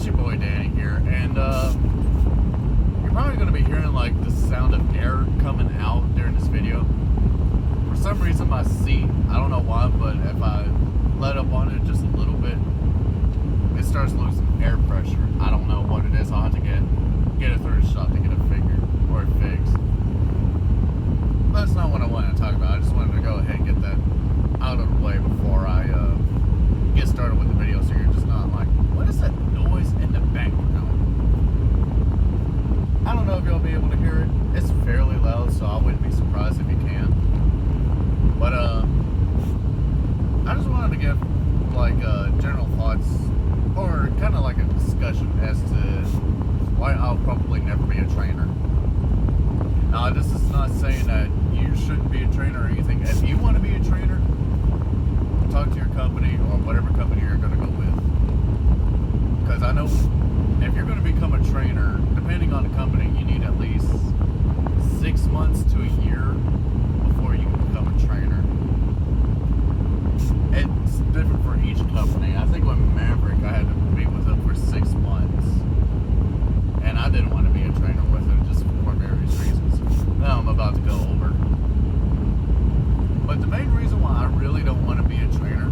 it's your boy Danny here, and you're probably going to be hearing like the sound of air coming out during this video. For some reason my seat, I don't know why, but if I let up on it just a little bit, it starts losing air pressure. I don't know what it is. I'll have to get a third shot to get it figured or fixed. That's not what I wanted to talk about. I just wanted to go ahead and get that out of the way before I get started with the video, so you're just not like, what is that noise in the background? I don't know if you'll be able to hear it. It's fairly loud, so I wouldn't be surprised if you can. But I just wanted to give like general thoughts, or kind of like a discussion as to why I'll probably never be a trainer. Now, this is not saying that you shouldn't be a trainer or anything. If you want to be a trainer, talk to your company or whatever company you're going to go with. Because I know if you're going to become a trainer, depending on the company, you need at least 6 months to a year before you can become a trainer. It's different for each company. I think with Maverick, I had to be with them for 6 months. And I didn't want to be a trainer with them just for various reasons. Now I'm about to go over. But the main reason why I really don't want to be a trainer,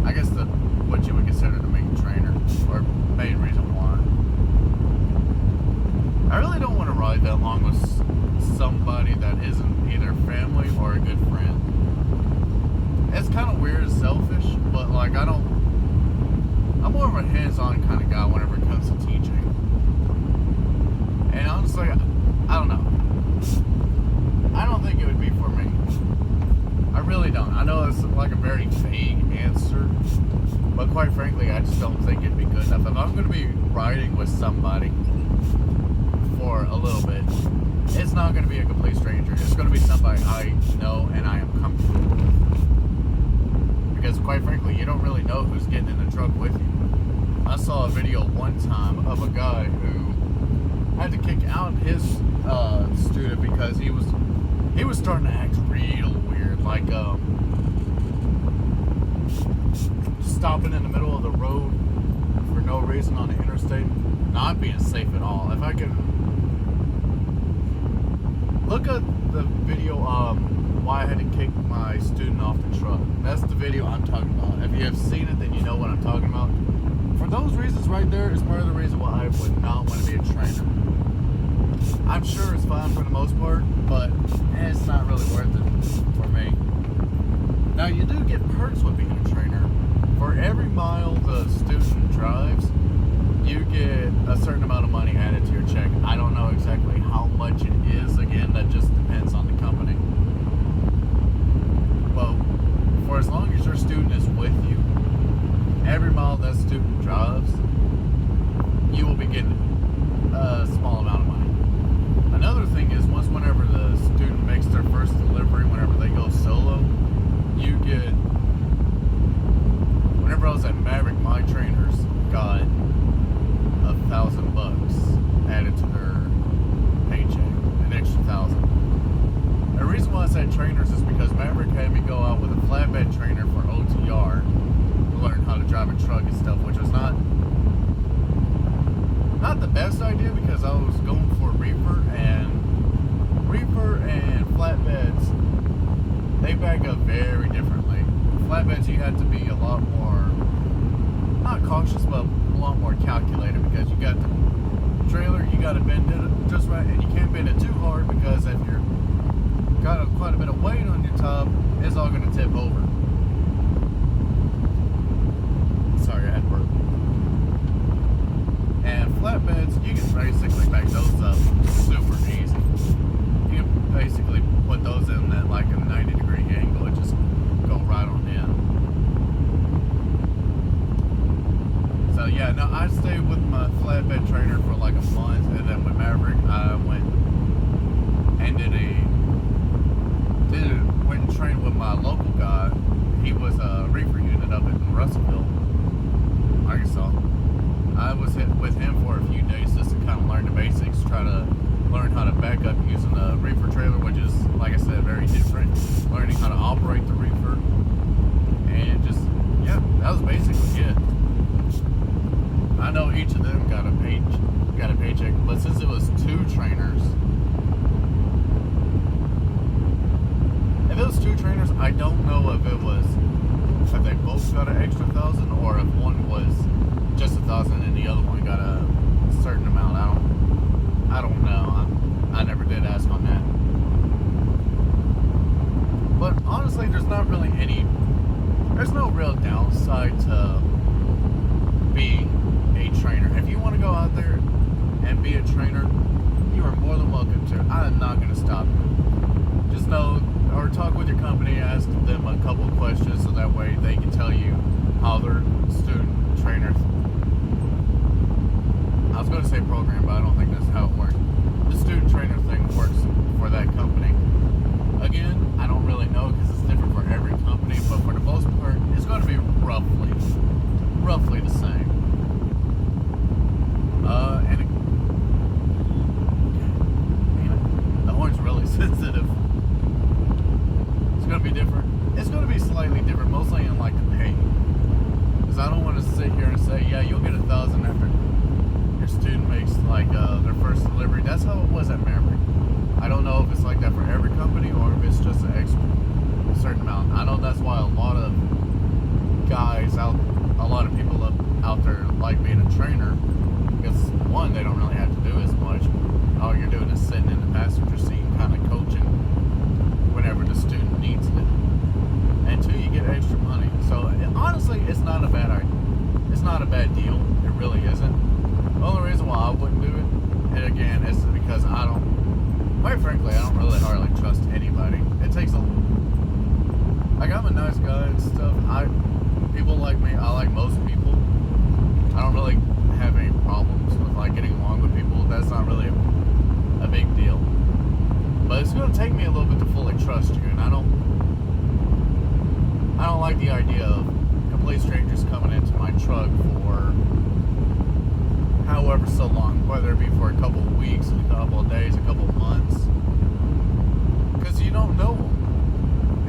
I guess what you would consider the main trainer, or main reason why, I really don't want to ride that long with somebody that isn't either family or a good friend. It's kind of weird and selfish, but like I'm more of a hands-on kind of guy whenever it comes to teaching. And honestly, I don't know. I don't think it would be for me. I really don't. I know it's like a very vague answer, but quite frankly, I just don't think it'd be good enough. If I'm going to be riding with somebody for a little bit, it's not going to be a complete stranger. It's going to be somebody I know and I am comfortable with. Because quite frankly, you don't really know who's getting in the truck with you. I saw a video one time of a guy who had to kick out his student because he was starting to act real weird, like stopping in the middle of the road for no reason on the interstate, not being safe at all. If I could look at the video, why I had to kick my student off the truck. That's the video I'm talking about. If you have seen it, then you know what I'm talking about. For those reasons right there is part of the reason why I would not want to be a trainer. I'm sure it's fine for the most part, but it's not really worth it for me. Now, you do get perks with being a trainer. For every mile the student drives, you get a certain amount of money added to your check. I don't know exactly how much it is. Again, that just depends on the company. But for as long as your student is with you, every mile that student drives, you will be getting a small amount of money. Another thing is, whenever the student makes their first delivery, whenever they go solo, you get, whenever I was at Maverick, my trainers got $1,000 added to their paycheck, an extra $1,000. The reason why I said trainers is because Maverick had me go out with a flatbed trainer for OTR to learn how to drive a truck and stuff, which was not the best idea because I was going for reefer and flatbeds, they back up very differently. Flatbeds, you have to be a lot more, not cautious, but a lot more calculated, because you got the trailer, you got to bend it just right, and you can't bend it too hard, because if you're got quite a bit of weight on your top, it's all going to tip over. Sorry, I had to burp. And flatbeds, you can basically back those up super easy. You can basically put those in at like a 90-degree angle and just go right on in. So yeah, no, I stayed with my flatbed trainer for like a month, and then with Maverick, I went and trained with my local guy. He was a reefer unit up in Russellville, Arkansas. I was with him for a few days just to kind of learn the basics, try to learn how to back up using a reefer trailer, which is, like I said, very different. Learning how to operate the reefer, and just, yeah, that was basically it. I know each of them got a paycheck, but since it was 2 trainers, if it was 2 trainers, I don't know if they both got an extra 1,000 or if one was just 1,000 and the other one got a certain amount. I don't know. I never did ask on that. But honestly, there's no real downside to being a trainer. If you want to go out there and be a trainer, you are more than welcome to. I'm not going to stop you. Just know, or talk with your company, ask them a couple of questions so that way they can tell you how their student trainers, I was going to say program, but I don't think that's how it works. The student trainer thing works for that company. Again, I don't really know because it's different for every company, but for the most part, it's going to be roughly the same. The horn's really sensitive. It's going to be different. It's going to be slightly different, mostly in like the pay. Because I don't want to sit here and say, yeah, you'll get 1,000 after your student makes like their first delivery. That's how it was at Maverick. I don't know if it's like that for every company or if it's just an extra certain amount. I know that's why a lot of people out there like being a trainer, because one, they don't really have to do as much. All you're doing is sitting in the passenger seat, kind of coaching whenever the student needs it. And two, you get extra money. So honestly, it's not a bad idea. It's not a bad deal. It really isn't. The only reason why I wouldn't do it, and again, is because quite frankly, I don't really hardly trust anybody. It takes I'm a nice guy and stuff. People like me. I like most people. I don't really have any problems with like getting along with people. That's not really a big deal. But it's going to take me a little bit to fully trust you, and I don't like the idea of complete strangers coming into my truck for however so long, whether it be for a couple of weeks, a couple of days, a couple of months, because you don't know them.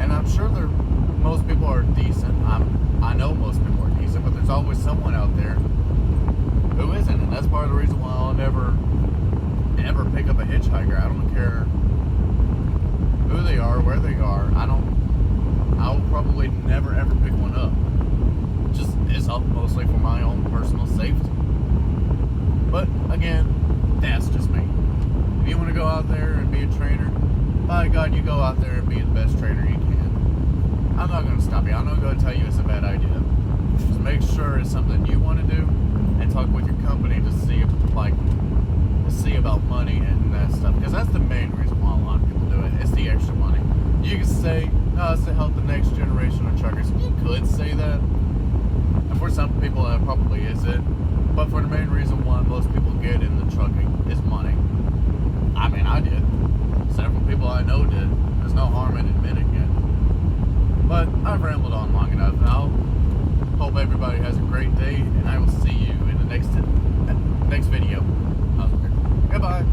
And I'm sure most people are decent. I know most people are decent, but there's always someone out there who isn't, and that's part of the reason why I'll never pick up a hitchhiker. I don't care who they are, where they are. I will probably never ever pick one up. Just it's up mostly for my own personal safety. But again, that's just me. If you want to go out there and be a trainer, by God, you go out there and be the best trainer you can. I'm not going to stop you. I'm not going to tell you it's a bad idea. Just make sure it's something you want to do, and talk with your company to see about money and that stuff. Because that's the main reason why a lot of people do it. It's the extra money. You can say, no, it's to help the next generation of truckers. You could say that. And for some people, that probably is it. But for the main reason why most people get in the trucking is money. I mean, I did. Several people I know did. There's no harm in admitting it. But I've rambled on long enough now. Hope everybody has a great day, and I will see you in the next video. Goodbye.